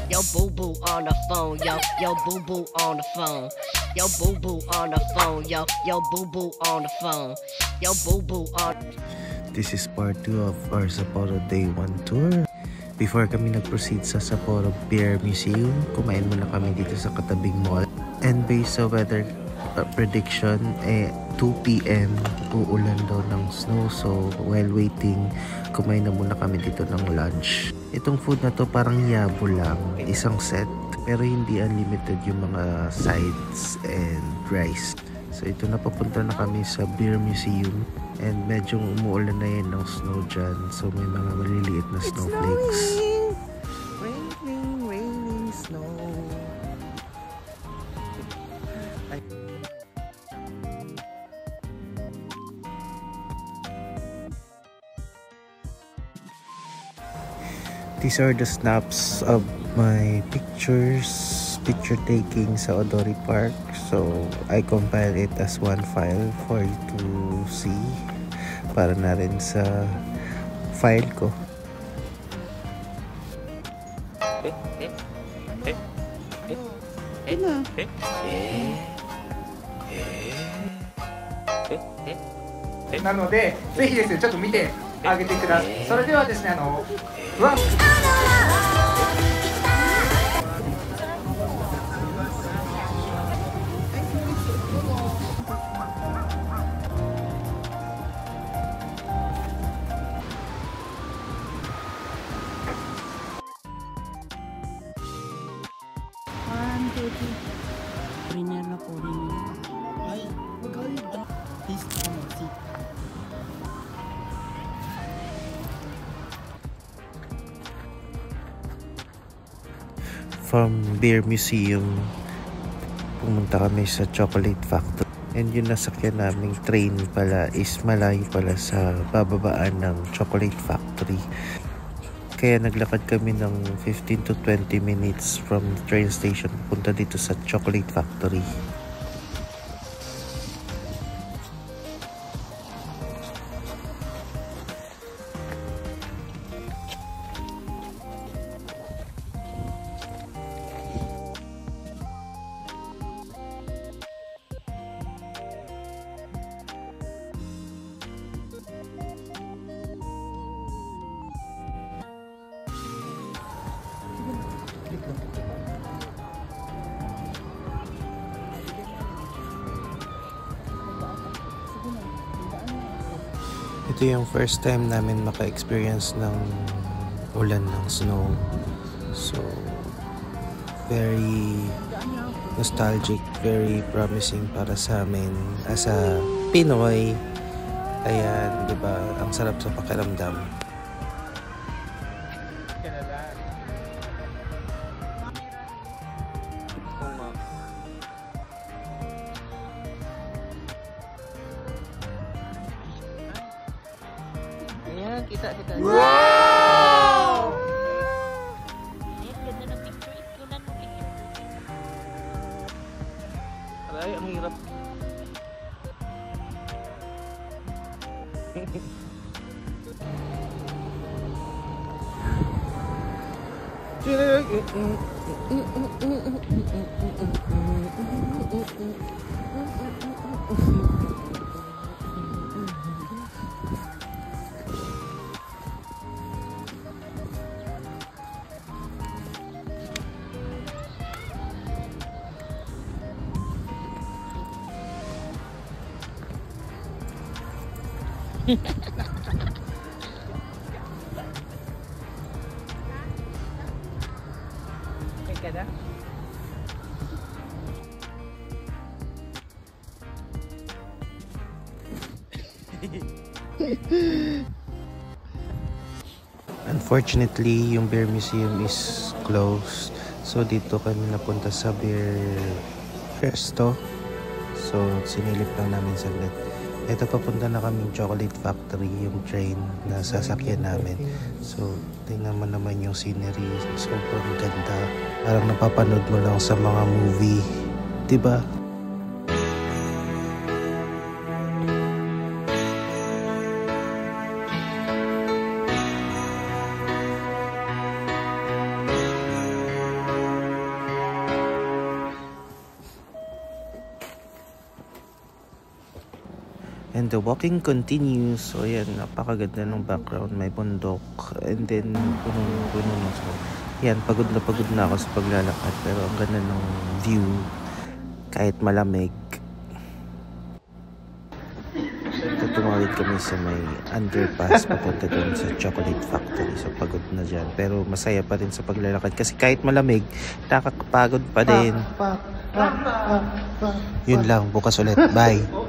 Yo boo boo on the phone, yo boo boo on the phone, yo boo boo on the phone, yo boo boo on the phone, yo boo boo on. This is part 2 of our Sapporo Day 1 tour. Before kami nag-proceed sa Sapporo Beer Museum, kumain muna kami dito sa katabing mall. And based sa weather prediction, 2 PM uulan daw ng snow. So while waiting, kumain na muna kami dito ng lunch. Itong food na to parang yabo lang, isang set, pero hindi unlimited yung mga sides and rice. So ito na, papunta na kami sa Beer Museum and medyo umuulan na yun ng snow dyan. So may mga maliliit na snowflakes. Raining snow. These are the snaps of my picture taking sa Odori Park. So I compile it as one file for you to see para na rin sa file ko. Naので、ぜひですね、ちょっと見てあげてください。それではですね、不安From Beer Museum, pumunta kami sa Chocolate Factory. And yung nasakyan naming train pala is malayo pala sa bababaan ng Chocolate Factory. Kaya naglakad kami ng 15 to 20 minutes from the train station punta dito sa Chocolate Factory. Ito yung first time namin maka-experience ng ulan ng snow. So, very nostalgic, very promising para sa amin as a Pinoy. Ayan, di ba? Ang sarap sa pakiramdam. Kita. Wow! Ganda ng picture. Ikunan ng picture. Aray, ang hirap. Okay ka na? Unfortunately, yung Beer Museum is closed. So dito kami napunta sa Beer Pesto. So, sinilip lang namin saglit. Ito, papunta na kaming Chocolate Factory, yung train na sasakyan namin. So, tingnan mo naman yung scenery. Sobrang ganda. Parang napapanood mo lang sa mga movie. Diba? And the walking continues. So, ayan, napakaganda ng background. May bundok. And then, punong-puno na. So, yan, pagod na ako sa paglalakad. Pero ang ganda ng view. Kahit malamig. Tumawid kami sa may underpass papunta dun sa Chocolate Factory. So, pagod na dyan. Pero masaya pa rin sa paglalakad. Kasi kahit malamig, nakakapagod pa din. Yun lang. Bukas ulit. Bye!